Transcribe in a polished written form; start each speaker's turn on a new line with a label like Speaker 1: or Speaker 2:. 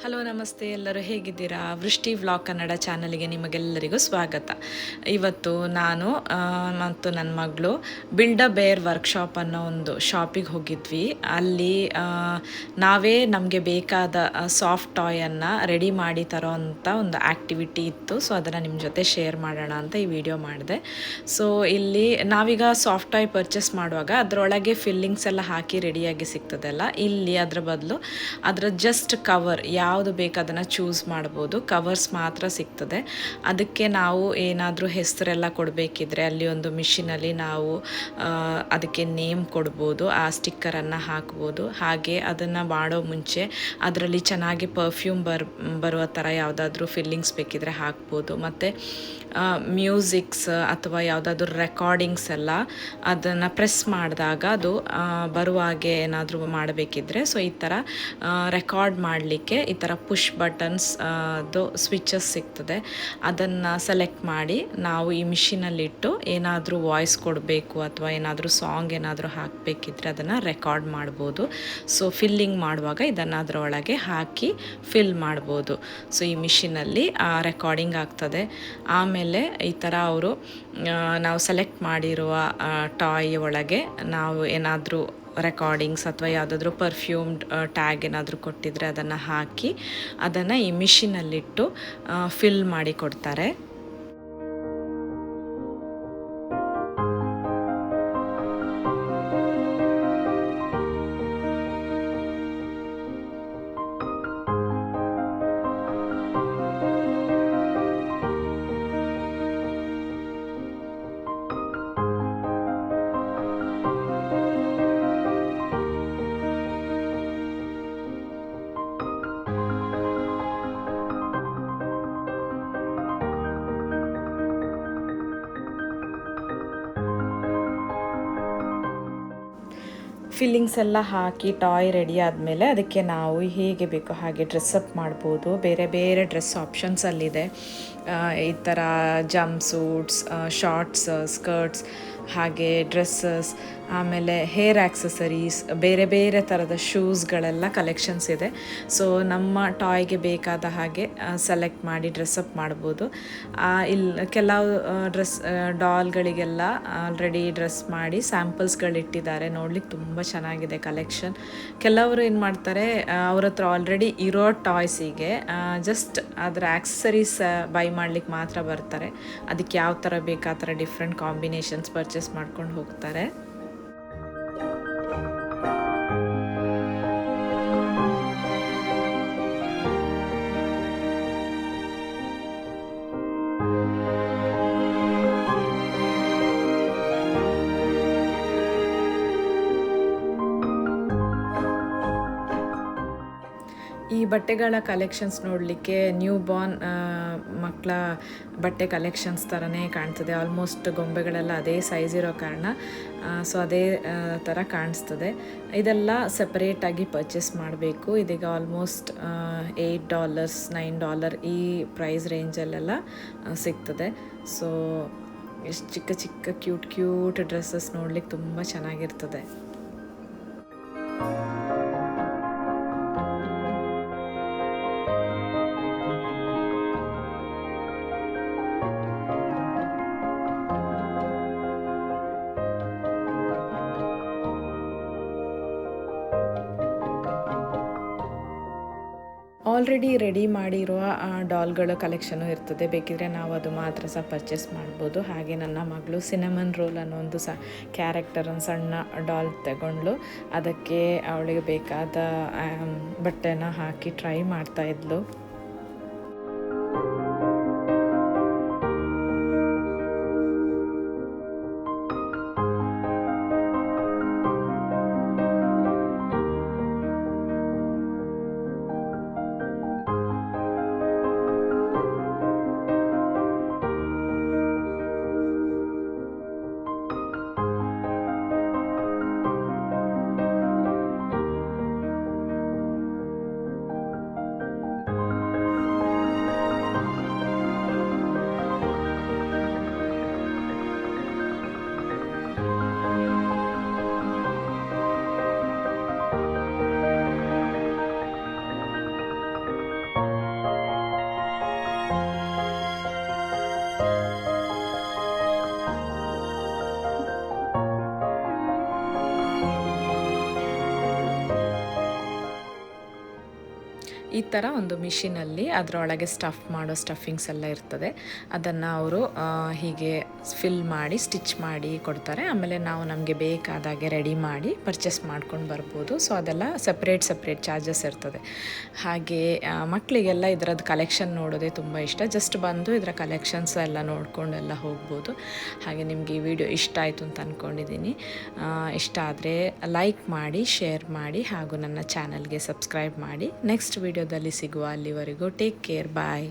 Speaker 1: Hello ನಮಸ್ತೆ, ಎಲ್ಲರೂ ಹೇಗಿದ್ದೀರಾ? ವೃಷ್ಟಿ ವ್ಲಾಗ್ ಕನ್ನಡ ಚಾನಲ್ಗೆ ನಿಮಗೆಲ್ಲರಿಗೂ ಸ್ವಾಗತ. ಇವತ್ತು ನಾನು ಮತ್ತು ನನ್ನ ಮಗಳು ಬಿಲ್ಡ್ ಅ ಬೇರ್ ವರ್ಕ್ಶಾಪ್ ಅನ್ನೋ ಒಂದು ಶಾಪಿಗೆ ಹೋಗಿದ್ವಿ. ಅಲ್ಲಿ ನಾವೇ ನಮಗೆ ಬೇಕಾದ ಸಾಫ್ಟ್ ಟಾಯನ್ನು ರೆಡಿ ಮಾಡಿ ತರೋ ಅಂಥ ಒಂದು ಆ್ಯಕ್ಟಿವಿಟಿ ಇತ್ತು. ಸೊ ಅದನ್ನು ನಿಮ್ಮ ಜೊತೆ ಶೇರ್ ಮಾಡೋಣ ಅಂತ ಈ ವಿಡಿಯೋ ಮಾಡಿದೆ. ಸೊ ಇಲ್ಲಿ ನಾವೀಗ ಸಾಫ್ಟ್ ಟಾಯ್ ಪರ್ಚೇಸ್ ಮಾಡುವಾಗ ಅದರೊಳಗೆ ಫಿಲ್ಲಿಂಗ್ಸ್ ಎಲ್ಲ ಹಾಕಿ ರೆಡಿಯಾಗಿ ಸಿಗ್ತದಲ್ಲ, ಇಲ್ಲಿ ಅದರ ಬದಲು ಅದರ ಜಸ್ಟ್ ಕವರ್ ಯಾವುದು ಬೇಕು ಅದನ್ನು ಚೂಸ್ ಮಾಡ್ಬೋದು. ಕವರ್ಸ್ ಮಾತ್ರ ಸಿಗ್ತದೆ. ಅದಕ್ಕೆ ನಾವು ಏನಾದರೂ ಹೆಸರೆಲ್ಲ ಕೊಡಬೇಕಿದ್ರೆ ಅಲ್ಲಿ ಒಂದು ಮಿಷಿನಲ್ಲಿ ನಾವು ಅದಕ್ಕೆ ನೇಮ್ ಕೊಡ್ಬೋದು, ಆ ಸ್ಟಿಕ್ಕರನ್ನು ಹಾಕ್ಬೋದು. ಹಾಗೆ ಅದನ್ನು ಮಾಡೋ ಮುಂಚೆ ಅದರಲ್ಲಿ ಚೆನ್ನಾಗಿ ಪರ್ಫ್ಯೂಮ್ ಬರುವ ಥರ ಯಾವುದಾದ್ರೂ ಫಿಲ್ಲಿಂಗ್ಸ್ ಬೇಕಿದ್ರೆ ಹಾಕ್ಬೋದು. ಮತ್ತು ಮ್ಯೂಸಿಕ್ಸ್ ಅಥವಾ ಯಾವುದಾದ್ರೂ ರೆಕಾರ್ಡಿಂಗ್ಸ್ ಎಲ್ಲ ಅದನ್ನು ಪ್ರೆಸ್ ಮಾಡಿದಾಗ ಅದು ಬರುವಾಗೆ ಏನಾದರೂ ಮಾಡಬೇಕಿದ್ರೆ ಸೊ ಈ ಥರ ರೆಕಾರ್ಡ್ ಮಾಡಲಿಕ್ಕೆ ಈ ಥರ ಪುಷ್ ಬಟನ್ಸ್ ಅದು ಸ್ವಿಚಸ್ ಸಿಗ್ತದೆ. ಅದನ್ನು ಸೆಲೆಕ್ಟ್ ಮಾಡಿ ನಾವು ಈ ಮಿಷಿನಲ್ಲಿಟ್ಟು ಏನಾದರೂ ವಾಯ್ಸ್ ಕೊಡಬೇಕು ಅಥವಾ ಏನಾದರೂ ಸಾಂಗ್ ಏನಾದರೂ ಹಾಕಬೇಕಿದ್ರೆ ಅದನ್ನು ರೆಕಾರ್ಡ್ ಮಾಡ್ಬೋದು. ಸೊ ಫಿಲ್ಲಿಂಗ್ ಮಾಡುವಾಗ ಇದನ್ನು ಅದರೊಳಗೆ ಹಾಕಿ ಫಿಲ್ ಮಾಡ್ಬೋದು. ಸೊ ಈ ಮಿಷಿನಲ್ಲಿ ರೆಕಾರ್ಡಿಂಗ್ ಆಗ್ತದೆ. ಆಮೇಲೆ ಈ ಥರ ಅವರು ನಾವು ಸೆಲೆಕ್ಟ್ ಮಾಡಿರುವ ಟಾಯ್ ಒಳಗೆ ನಾವು ಏನಾದರೂ ರೆಕಾರ್ಡಿಂಗ್ಸ್ ಅಥವಾ ಯಾವುದಾದ್ರೂ ಪರ್ಫ್ಯೂಮ್ಡ್ ಟ್ಯಾಗ್ ಏನಾದರೂ ಕೊಟ್ಟಿದ್ರೆ ಅದನ್ನು ಹಾಕಿ ಅದನ್ನು ಈ ಮಿಷಿನಲ್ಲಿಟ್ಟು ಫಿಲ್ ಮಾಡಿ ಕೊಡ್ತಾರೆ. ಫಿಲ್ಲಿಂಗ್ಸ್ ಎಲ್ಲ ಹಾಕಿ ಟಾಯ್ ರೆಡಿ ಆದಮೇಲೆ ಅದಕ್ಕೆ ನಾವು ಹೇಗೆ ಬೇಕೋ ಹಾಗೆ ಡ್ರೆಸ್ಅಪ್ ಮಾಡ್ಬೋದು. ಬೇರೆ ಬೇರೆ ಡ್ರೆಸ್ ಆಪ್ಷನ್ಸ್ ಅಲ್ಲಿದೆ. ಈ ಥರ ಜಂಪ್ ಸೂಟ್ಸ್, ಶಾರ್ಟ್ಸ್, ಸ್ಕರ್ಟ್ಸ್, ಹಾಗೆ ಡ್ರೆಸ್ಸಸ್, ಆಮೇಲೆ ಹೇರ್ ಆಕ್ಸೆಸರೀಸ್, ಬೇರೆ ಬೇರೆ ಥರದ ಶೂಸ್ಗಳೆಲ್ಲ ಕಲೆಕ್ಷನ್ಸ್ ಇದೆ. ಸೊ ನಮ್ಮ ಟಾಯ್ಗೆ ಬೇಕಾದ ಹಾಗೆ ಸೆಲೆಕ್ಟ್ ಮಾಡಿ ಡ್ರೆಸ್ಅಪ್ ಮಾಡ್ಬೋದು. ಇಲ್ಲಿ ಕೆಲವು ಡಾಲ್ಗಳಿಗೆಲ್ಲ ಆಲ್ರೆಡಿ ಡ್ರೆಸ್ ಮಾಡಿ ಸ್ಯಾಂಪಲ್ಸ್ಗಳಿಟ್ಟಿದ್ದಾರೆ. ನೋಡ್ಲಿಕ್ಕೆ ತುಂಬ ಚೆನ್ನಾಗಿದೆ ಕಲೆಕ್ಷನ್. ಕೆಲವರು ಏನು ಮಾಡ್ತಾರೆ, ಅವ್ರ ಹತ್ರ ಆಲ್ರೆಡಿ ಇರೋ ಟಾಯ್ಸಿಗೆ ಜಸ್ಟ್ ಅದರ ಆಕ್ಸೆಸರೀಸ್ ಬೈ ಮಾಡ್ಲಿಕ್ಕೆ ಮಾತ್ರ ಬರ್ತಾರೆ. ಅದಕ್ಕೆ ಯಾವ ಥರ ಬೇಕು ಆ ಥರ ಡಿಫ್ರೆಂಟ್ ಕಾಂಬಿನೇಷನ್ಸ್ ಪರ್ಚೇಸ್ ಮಾಡ್ಕೊಂಡು ಹೋಗ್ತಾರೆ. ಈ ಬಟ್ಟೆಗಳ ಕಲೆಕ್ಷನ್ಸ್ ನೋಡಲಿಕ್ಕೆ ನ್ಯೂ ಬಾರ್ನ್ ಮಕ್ಕಳ ಬಟ್ಟೆ ಕಲೆಕ್ಷನ್ಸ್ ಥರನೇ ಕಾಣ್ತದೆ. ಆಲ್ಮೋಸ್ಟ್ ಗೊಂಬೆಗಳೆಲ್ಲ ಅದೇ ಸೈಜ್ ಇರೋ ಕಾರಣ ಸೊ ಅದೇ ಥರ ಕಾಣಿಸ್ತದೆ. ಇದೆಲ್ಲ ಸೆಪರೇಟಾಗಿ ಪರ್ಚೇಸ್ ಮಾಡಬೇಕು. ಇದೀಗ ಆಲ್ಮೋಸ್ಟ್ $8, $9 ಈ ಪ್ರೈಸ್ ರೇಂಜಲ್ಲೆಲ್ಲ ಸಿಗ್ತದೆ. ಸೊ ಎಷ್ಟು ಚಿಕ್ಕ ಚಿಕ್ಕ ಕ್ಯೂಟ್ ಡ್ರೆಸ್ಸಸ್ ನೋಡ್ಲಿಕ್ಕೆ ತುಂಬ ಚೆನ್ನಾಗಿರ್ತದೆ. ಆಲ್ರೆಡಿ ರೆಡಿ ಮಾಡಿರುವ ಡಾಲ್ಗಳ ಕಲೆಕ್ಷನು ಇರ್ತದೆ. ಬೇಕಿದ್ರೆ ನಾವು ಅದು ಮಾತ್ರ ಸಹ ಪರ್ಚೇಸ್ ಮಾಡ್ಬೋದು. ಹಾಗೆ ನನ್ನ ಮಗಳು ಸಿನಮನ್ ರೋಲ್ ಅನ್ನೋ ಒಂದು ಕ್ಯಾರೆಕ್ಟರನ್ನು ಸಣ್ಣ ಡಾಲ್ ತಗೊಂಡ್ಲು. ಅದಕ್ಕೆ ಅವಳಿಗೆ ಬೇಕಾದ ಬಟ್ಟೆನ ಹಾಕಿ ಟ್ರೈ ಮಾಡ್ತಾಯಿದ್ಲು. ಈ ಥರ ಒಂದು ಮಿಷಿನಲ್ಲಿ ಅದರೊಳಗೆ ಸ್ಟಫ್ ಮಾಡೋ ಸ್ಟಫಿಂಗ್ಸ್ ಎಲ್ಲ ಇರ್ತದೆ. ಅದನ್ನು ಅವರು ಹೀಗೆ ಫಿಲ್ ಮಾಡಿ ಸ್ಟಿಚ್ ಮಾಡಿ ಕೊಡ್ತಾರೆ. ಆಮೇಲೆ ನಾವು ನಮಗೆ ಬೇಕಾದಾಗೆ ರೆಡಿ ಮಾಡಿ ಪರ್ಚೇಸ್ ಮಾಡ್ಕೊಂಡು ಬರ್ಬೋದು. ಸೊ ಅದೆಲ್ಲ ಸಪ್ರೇಟ್ ಚಾರ್ಜಸ್ ಇರ್ತದೆ. ಹಾಗೆ ಮಕ್ಕಳಿಗೆಲ್ಲ ಇದರದ್ದು ಕಲೆಕ್ಷನ್ ನೋಡೋದೇ ತುಂಬ ಇಷ್ಟ. ಜಸ್ಟ್ ಬಂದು ಇದರ ಕಲೆಕ್ಷನ್ಸ್ ಎಲ್ಲ ನೋಡ್ಕೊಂಡೆಲ್ಲ ಹೋಗ್ಬೋದು. ಹಾಗೆ ನಿಮಗೆ ಈ ವಿಡಿಯೋ ಇಷ್ಟ ಆಯಿತು ಅಂತ ಅಂದ್ಕೊಂಡಿದ್ದೀನಿ. ಇಷ್ಟ ಆದರೆ ಲೈಕ್ ಮಾಡಿ, ಶೇರ್ ಮಾಡಿ ಹಾಗೂ ನನ್ನ ಚಾನಲ್ಗೆ ಸಬ್ಸ್ಕ್ರೈಬ್ ಮಾಡಿ. ನೆಕ್ಸ್ಟ್ ವಿಡಿಯೋದಲ್ಲಿ ಸಿಗುವ. ಅಲ್ಲಿವರೆಗೂ ಟೇಕ್ ಕೇರ್, ಬಾಯ್.